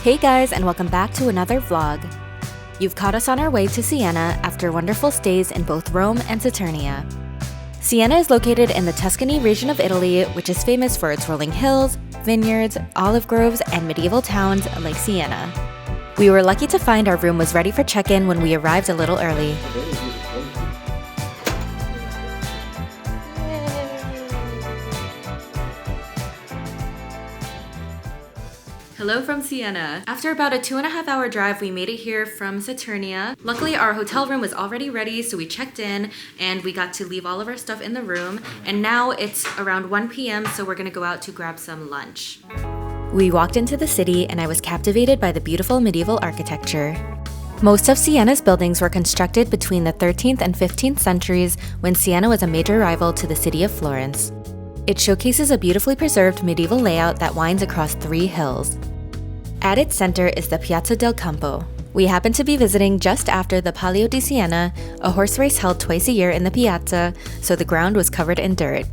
Hey guys, and welcome back to another vlog. You've caught us on our way to Siena after wonderful stays in both Rome and Saturnia. Siena is located in the Tuscany region of Italy, which is famous for its rolling hills, vineyards, olive groves, and medieval towns like Siena. We were lucky to find our room was ready for check-in when we arrived a little early. Hello from Siena. After about a 2.5-hour drive, we made it here from Saturnia. Luckily, our hotel room was already ready, so we checked in and we got to leave all of our stuff in the room. And now it's around 1 p.m., so we're gonna go out to grab some lunch. We walked into the city and I was captivated by the beautiful medieval architecture. Most of Siena's buildings were constructed between the 13th and 15th centuries when Siena was a major rival to the city of Florence. It showcases a beautifully preserved medieval layout that winds across 3 hills. At its center is the Piazza del Campo. We happened to be visiting just after the Palio di Siena, a horse race held twice a year in the piazza, so the ground was covered in dirt.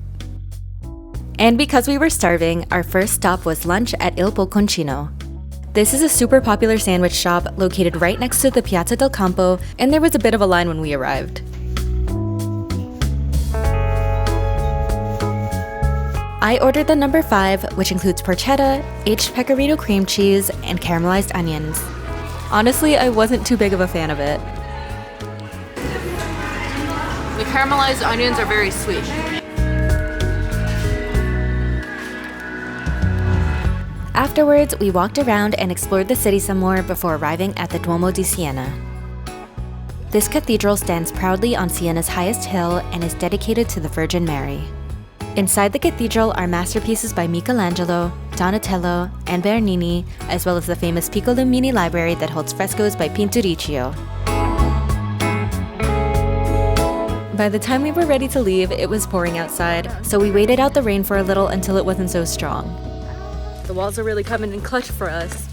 And because we were starving, our first stop was lunch at Il Bocconcino. This is a super popular sandwich shop located right next to the Piazza del Campo, and there was a bit of a line when we arrived. I ordered the number 5, which includes porchetta, aged pecorino cream cheese, and caramelized onions. Honestly, I wasn't too big of a fan of it. The caramelized onions are very sweet. Afterwards, we walked around and explored the city some more before arriving at the Duomo di Siena. This cathedral stands proudly on Siena's highest hill and is dedicated to the Virgin Mary. Inside the cathedral are masterpieces by Michelangelo, Donatello, and Bernini, as well as the famous Piccolomini library that holds frescoes by Pinturicchio. By the time we were ready to leave, it was pouring outside, so we waited out the rain for a little until it wasn't so strong. The walls are really coming in clutch for us.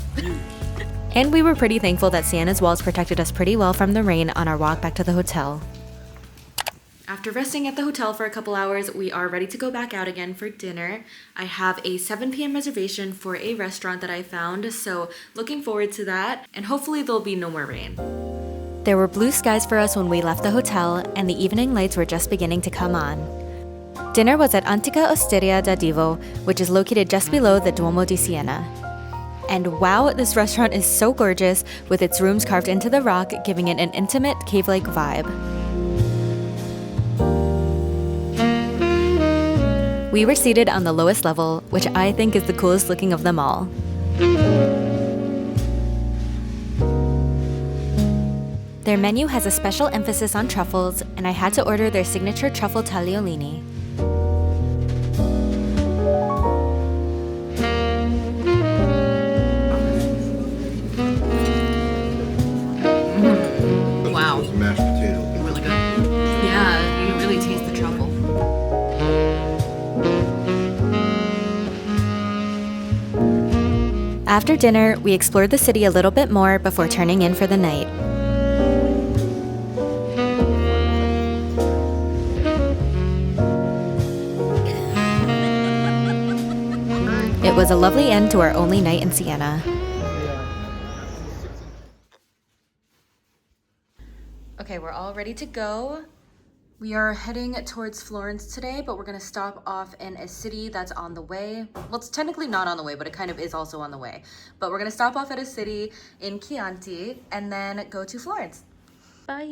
And we were pretty thankful that Siena's walls protected us pretty well from the rain on our walk back to the hotel. After resting at the hotel for a couple hours, we are ready to go back out again for dinner. I have a 7 p.m. reservation for a restaurant that I found, so looking forward to that, and hopefully there'll be no more rain. There were blue skies for us when we left the hotel, and the evening lights were just beginning to come on. Dinner was at Antica Osteria da Divo, which is located just below the Duomo di Siena. And wow, this restaurant is so gorgeous, with its rooms carved into the rock, giving it an intimate, cave-like vibe. We were seated on the lowest level, which I think is the coolest looking of them all. Their menu has a special emphasis on truffles, and I had to order their signature truffle tagliolini. Wow. Mashed potato. Really good. Yeah, you can really taste the truffle. After dinner, we explored the city a little bit more before turning in for the night. It was a lovely end to our only night in Siena. Okay, we're all ready to go. We are heading towards Florence today, but we're gonna stop off in a city that's on the way. Well, it's technically not on the way, but it kind of is also on the way. But we're gonna stop off at a city in Chianti and then go to Florence. Bye.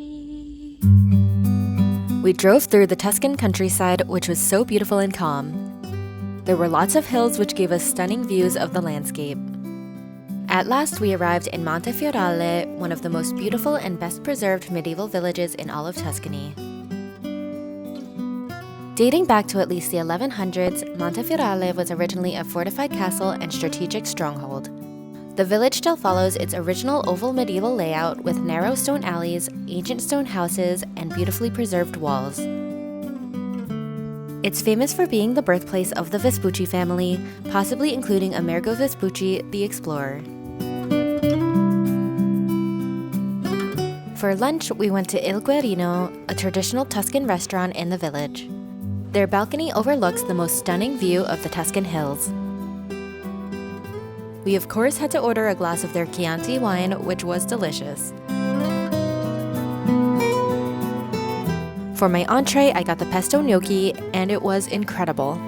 We drove through the Tuscan countryside, which was so beautiful and calm. There were lots of hills which gave us stunning views of the landscape. At last, we arrived in Montefioralle, one of the most beautiful and best preserved medieval villages in all of Tuscany. Dating back to at least the 1100s, Montefioralle was originally a fortified castle and strategic stronghold. The village still follows its original oval medieval layout with narrow stone alleys, ancient stone houses, and beautifully preserved walls. It's famous for being the birthplace of the Vespucci family, possibly including Amerigo Vespucci, the explorer. For lunch, we went to Il Guerino, a traditional Tuscan restaurant in the village. Their balcony overlooks the most stunning view of the Tuscan hills. We of course had to order a glass of their Chianti wine, which was delicious. For my entree, I got the pesto gnocchi, and it was incredible.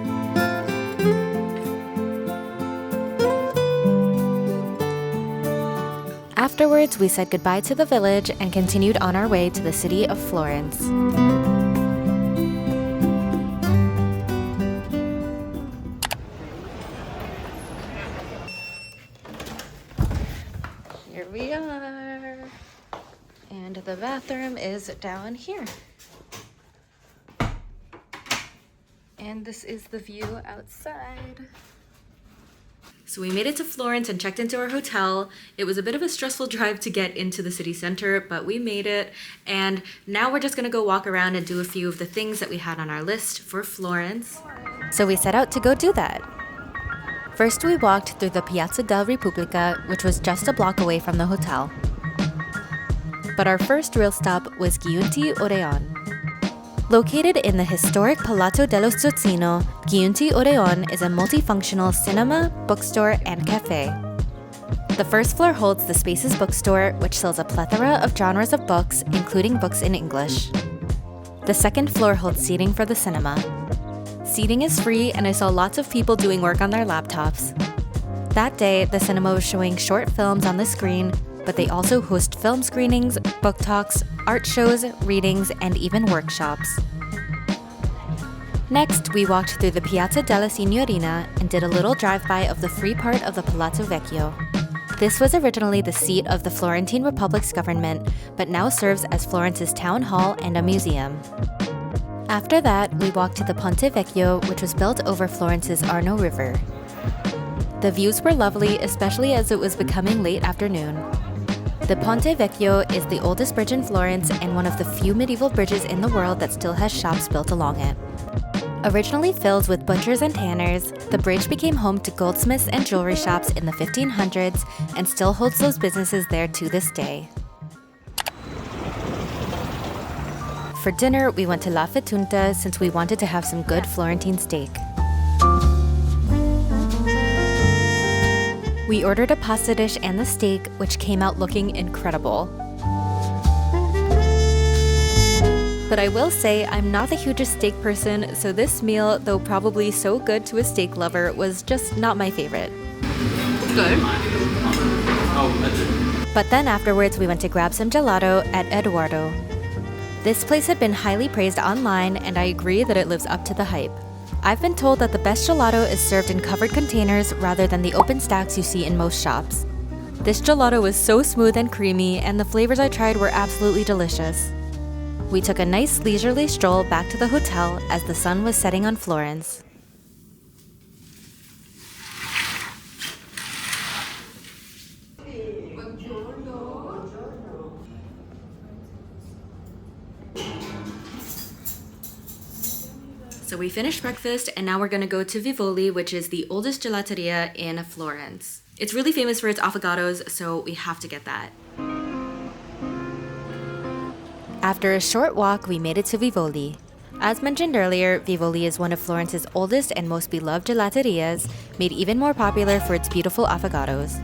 Afterwards, we said goodbye to the village and continued on our way to the city of Florence. Here we are. And the bathroom is down here. And this is the view outside. So we made it to Florence and checked into our hotel. It was a bit of a stressful drive to get into the city center, but we made it. And now we're just gonna go walk around and do a few of the things that we had on our list for Florence. So we set out to go do that. First, we walked through the Piazza della Repubblica, which was just a block away from the hotel. But our first real stop was Giunti Odeon. Located in the historic Palazzo dello Zozzino, Giunti Odeon is a multifunctional cinema, bookstore, and cafe. The first floor holds the Spaces bookstore, which sells a plethora of genres of books, including books in English. The second floor holds seating for the cinema. Seating is free, and I saw lots of people doing work on their laptops. That day, the cinema was showing short films on the screen, but they also host film screenings, book talks, art shows, readings, and even workshops. Next, we walked through the Piazza della Signorina and did a little drive-by of the free part of the Palazzo Vecchio. This was originally the seat of the Florentine Republic's government, but now serves as Florence's town hall and a museum. After that, we walked to the Ponte Vecchio, which was built over Florence's Arno River. The views were lovely, especially as it was becoming late afternoon. The Ponte Vecchio is the oldest bridge in Florence and one of the few medieval bridges in the world that still has shops built along it. Originally filled with butchers and tanners, the bridge became home to goldsmiths and jewelry shops in the 1500s and still holds those businesses there to this day. For dinner, we went to La Fettunta since we wanted to have some good Florentine steak. We ordered a pasta dish and the steak, which came out looking incredible. But I will say I'm not the hugest steak person, so this meal, though probably so good to a steak lover, was just not my favorite. Good. But then afterwards we went to grab some gelato at Eduardo. This place had been highly praised online, and I agree that it lives up to the hype. I've been told that the best gelato is served in covered containers rather than the open stacks you see in most shops. This gelato was so smooth and creamy, and the flavors I tried were absolutely delicious. We took a nice leisurely stroll back to the hotel as the sun was setting on Florence. So we finished breakfast, and now we're gonna go to Vivoli, which is the oldest gelateria in Florence. It's really famous for its avocados, so we have to get that. After a short walk, we made it to Vivoli. As mentioned earlier, Vivoli is one of Florence's oldest and most beloved gelaterias, made even more popular for its beautiful avocados.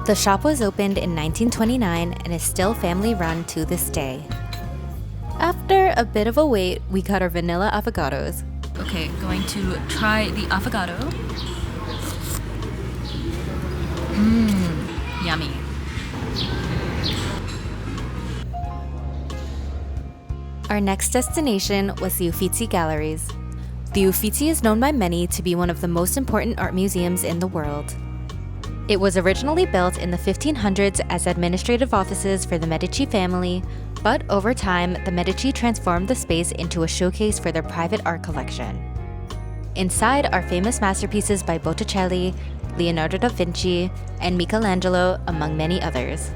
The shop was opened in 1929 and is still family-run to this day. After a bit of a wait, we got our vanilla avocados. Okay, going to try the avocado. Yummy. Our next destination was the Uffizi Galleries. The Uffizi is known by many to be one of the most important art museums in the world. It was originally built in the 1500s as administrative offices for the Medici family, but over time, the Medici transformed the space into a showcase for their private art collection. Inside are famous masterpieces by Botticelli, Leonardo da Vinci, and Michelangelo, among many others.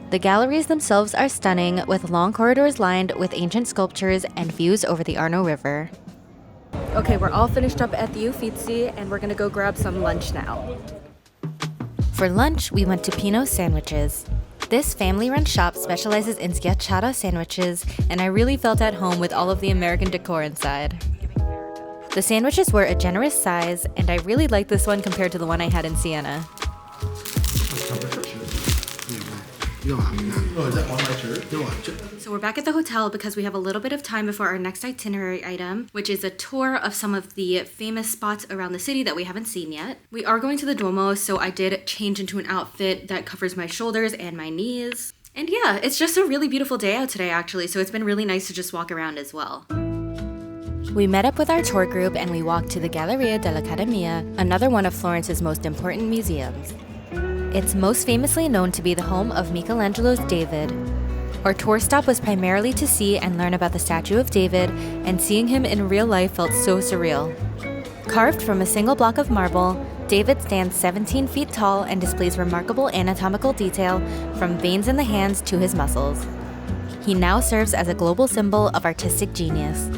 The galleries themselves are stunning, with long corridors lined with ancient sculptures and views over the Arno River. Okay, we're all finished up at the Uffizi, and we're gonna go grab some lunch now. For lunch, we went to Pino's Sandwiches. This family-run shop specializes in schiacciata sandwiches, and I really felt at home with all of the American decor inside. The sandwiches were a generous size, and I really liked this one compared to the one I had in Siena. So we're back at the hotel because we have a little bit of time before our next itinerary item, which is a tour of some of the famous spots around the city that we haven't seen yet. We are going to the Duomo, so I did change into an outfit that covers my shoulders and my knees. And yeah, it's just a really beautiful day out today actually, so it's been really nice to just walk around as well. We met up with our tour group and we walked to the Galleria dell'Accademia, another one of Florence's most important museums. It's most famously known to be the home of Michelangelo's David. Our tour stop was primarily to see and learn about the statue of David, and seeing him in real life felt so surreal. Carved from a single block of marble, David stands 17 feet tall and displays remarkable anatomical detail from veins in the hands to his muscles. He now serves as a global symbol of artistic genius.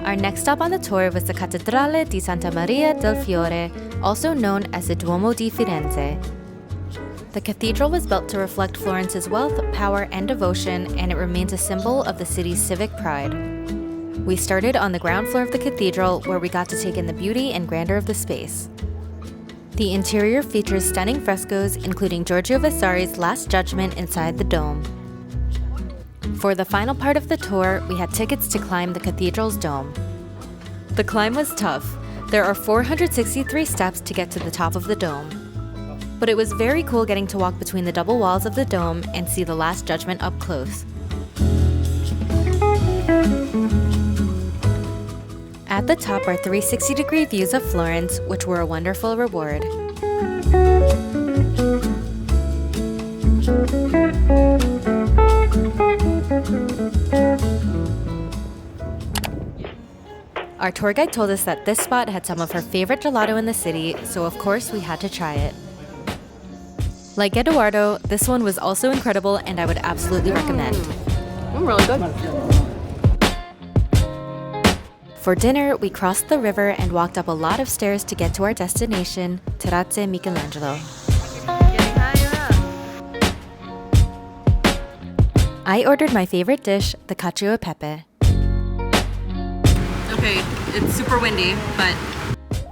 Our next stop on the tour was the Cattedrale di Santa Maria del Fiore, also known as the Duomo di Firenze. The cathedral was built to reflect Florence's wealth, power, and devotion, and it remains a symbol of the city's civic pride. We started on the ground floor of the cathedral, where we got to take in the beauty and grandeur of the space. The interior features stunning frescoes, including Giorgio Vasari's Last Judgment inside the dome. For the final part of the tour, we had tickets to climb the cathedral's dome. The climb was tough. There are 463 steps to get to the top of the dome. But it was very cool getting to walk between the double walls of the dome and see the Last Judgment up close. At the top are 360-degree views of Florence, which were a wonderful reward. Our tour guide told us that this spot had some of her favorite gelato in the city, so of course we had to try it. Like Eduardo, this one was also incredible and I would absolutely recommend. Really good. For dinner, we crossed the river and walked up a lot of stairs to get to our destination, Terrazze Michelangelo. Getting higher up. I ordered my favorite dish, the cacio e pepe. Okay, it's super windy, but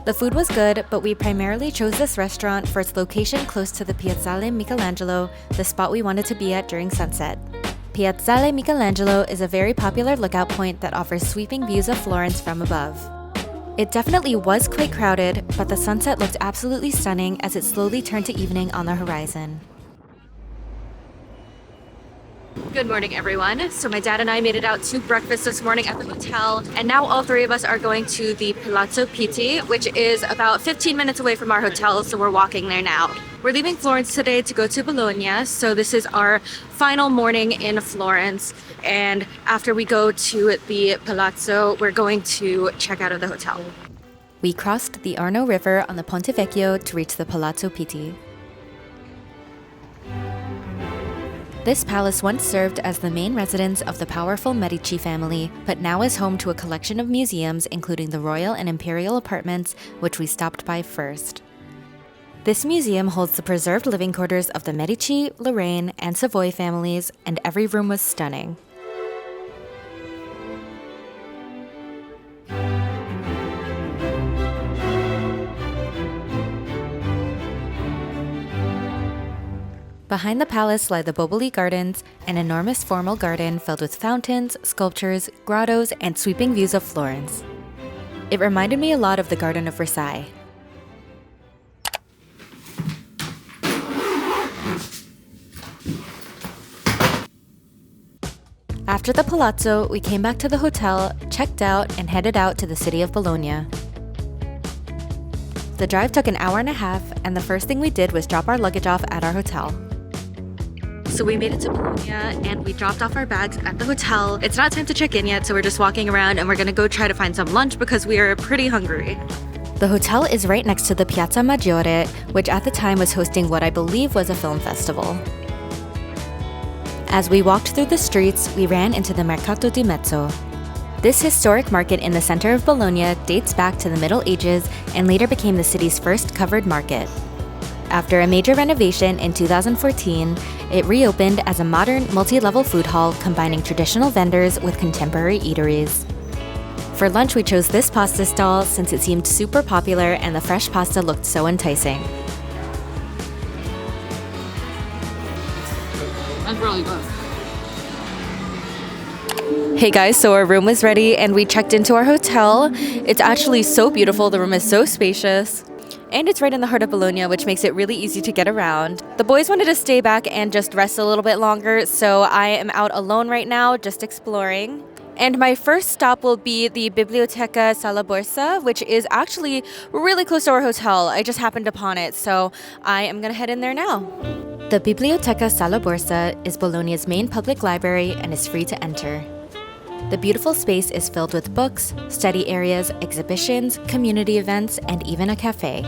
The food was good, but we primarily chose this restaurant for its location close to the Piazzale Michelangelo, the spot we wanted to be at during sunset. Piazzale Michelangelo is a very popular lookout point that offers sweeping views of Florence from above. It definitely was quite crowded, but the sunset looked absolutely stunning as it slowly turned to evening on the horizon. good morning, everyone. So my dad and I made it out to breakfast this morning at the hotel, and now all three of us are going to the Palazzo Pitti, which is about 15 minutes away from our hotel, so we're walking there now. We're leaving Florence today to go to Bologna, so this is our final morning in Florence, and after we go to the Palazzo, we're going to check out of the hotel. We crossed the Arno River on the Ponte Vecchio to reach the Palazzo Pitti. This palace once served as the main residence of the powerful Medici family, but now is home to a collection of museums, including the royal and imperial apartments, which we stopped by first. This museum holds the preserved living quarters of the Medici, Lorraine, and Savoy families, and every room was stunning. Behind the palace lie the Boboli Gardens, an enormous formal garden filled with fountains, sculptures, grottos, and sweeping views of Florence. It reminded me a lot of the Garden of Versailles. After the palazzo, we came back to the hotel, checked out, and headed out to the city of Bologna. The drive took an hour and a half, and the first thing we did was drop our luggage off at our hotel. So we made it to Bologna and we dropped off our bags at the hotel. It's not time to check in yet, so we're just walking around and we're gonna go try to find some lunch because we are pretty hungry. The hotel is right next to the Piazza Maggiore, which at the time was hosting what I believe was a film festival. As we walked through the streets, we ran into the Mercato di Mezzo. This historic market in the center of Bologna dates back to the Middle Ages and later became the city's first covered market. After a major renovation in 2014, it reopened as a modern, multi-level food hall combining traditional vendors with contemporary eateries. For lunch, we chose this pasta stall since it seemed super popular and the fresh pasta looked so enticing. That's really good. Hey guys, so our room was ready and we checked into our hotel. It's actually so beautiful. The room is so spacious. And it's right in the heart of Bologna, which makes it really easy to get around. The boys wanted to stay back and just rest a little bit longer, so I am out alone right now, just exploring. And my first stop will be the Biblioteca Sala Borsa, which is actually really close to our hotel. I just happened upon it, so I am gonna head in there now. The Biblioteca Sala Borsa is Bologna's main public library and is free to enter. The beautiful space is filled with books, study areas, exhibitions, community events, and even a cafe.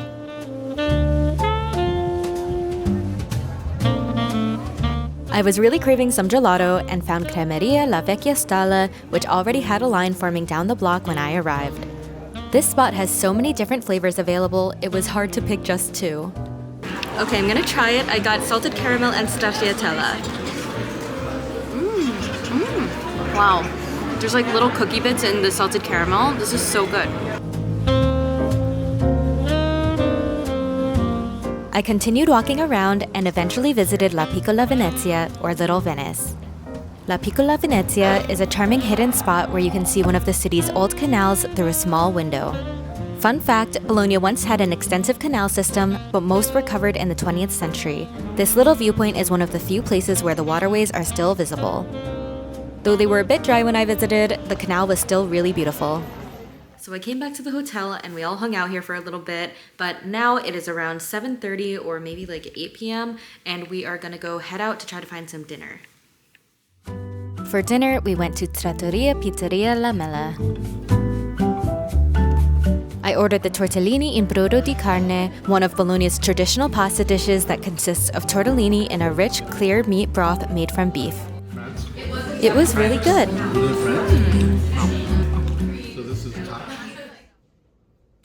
I was really craving some gelato and found Cremeria La Vecchia Stalla, which already had a line forming down the block when I arrived. This spot has so many different flavors available, it was hard to pick just two. Okay, I'm gonna try it. I got salted caramel and stracciatella. Wow. There's like little cookie bits in the salted caramel. This is so good. I continued walking around and eventually visited La Piccola Venezia, or Little Venice. La Piccola Venezia is a charming hidden spot where you can see one of the city's old canals through a small window. Fun fact, Bologna once had an extensive canal system, but most were covered in the 20th century. This little viewpoint is one of the few places where the waterways are still visible. Though they were a bit dry when I visited, the canal was still really beautiful. So I came back to the hotel and we all hung out here for a little bit, but now it is around 7:30 or maybe like 8 p.m. and we are gonna go head out to try to find some dinner. For dinner, we went to Trattoria Pizzeria La Mela. I ordered the tortellini in brodo di carne, one of Bologna's traditional pasta dishes that consists of tortellini in a rich, clear meat broth made from beef. It was really good.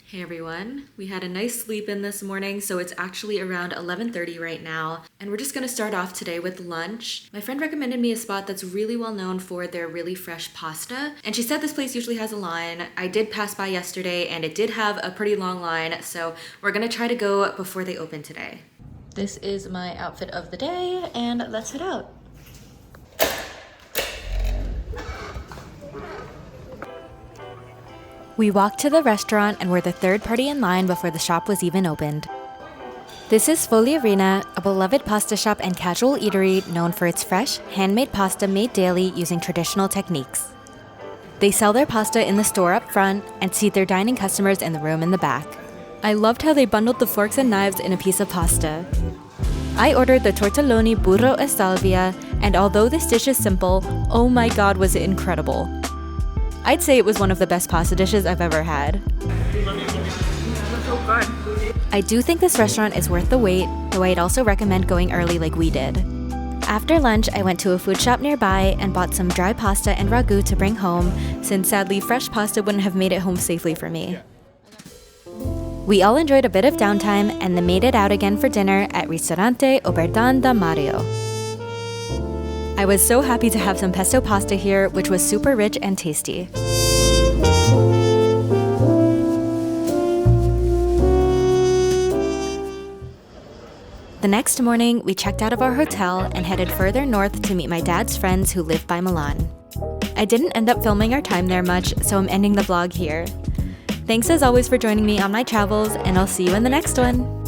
Hey everyone, we had a nice sleep in this morning, so it's actually around 11:30 right now, and we're just gonna start off today with lunch. My friend recommended me a spot that's really well known for their really fresh pasta, and she said this place usually has a line. I did pass by yesterday, and it did have a pretty long line, so we're gonna try to go before they open today. This is my outfit of the day, and let's head out. We walked to the restaurant and were the third party in line before the shop was even opened. This is Fogliarina, a beloved pasta shop and casual eatery known for its fresh, handmade pasta made daily using traditional techniques. They sell their pasta in the store up front and seat their dining customers in the room in the back. I loved how they bundled the forks and knives in a piece of pasta. I ordered the tortelloni burro e salvia, and although this dish is simple, oh my god was it incredible. I'd say it was one of the best pasta dishes I've ever had. So good. I do think this restaurant is worth the wait, though I'd also recommend going early like we did. After lunch, I went to a food shop nearby and bought some dry pasta and ragu to bring home, since sadly fresh pasta wouldn't have made it home safely for me. We all enjoyed a bit of downtime and then made it out again for dinner at Ristorante Oberdan da Mario. I was so happy to have some pesto pasta here, which was super rich and tasty. The next morning, we checked out of our hotel and headed further north to meet my dad's friends who live by Milan. I didn't end up filming our time there much, so I'm ending the vlog here. Thanks as always for joining me on my travels, and I'll see you in the next one.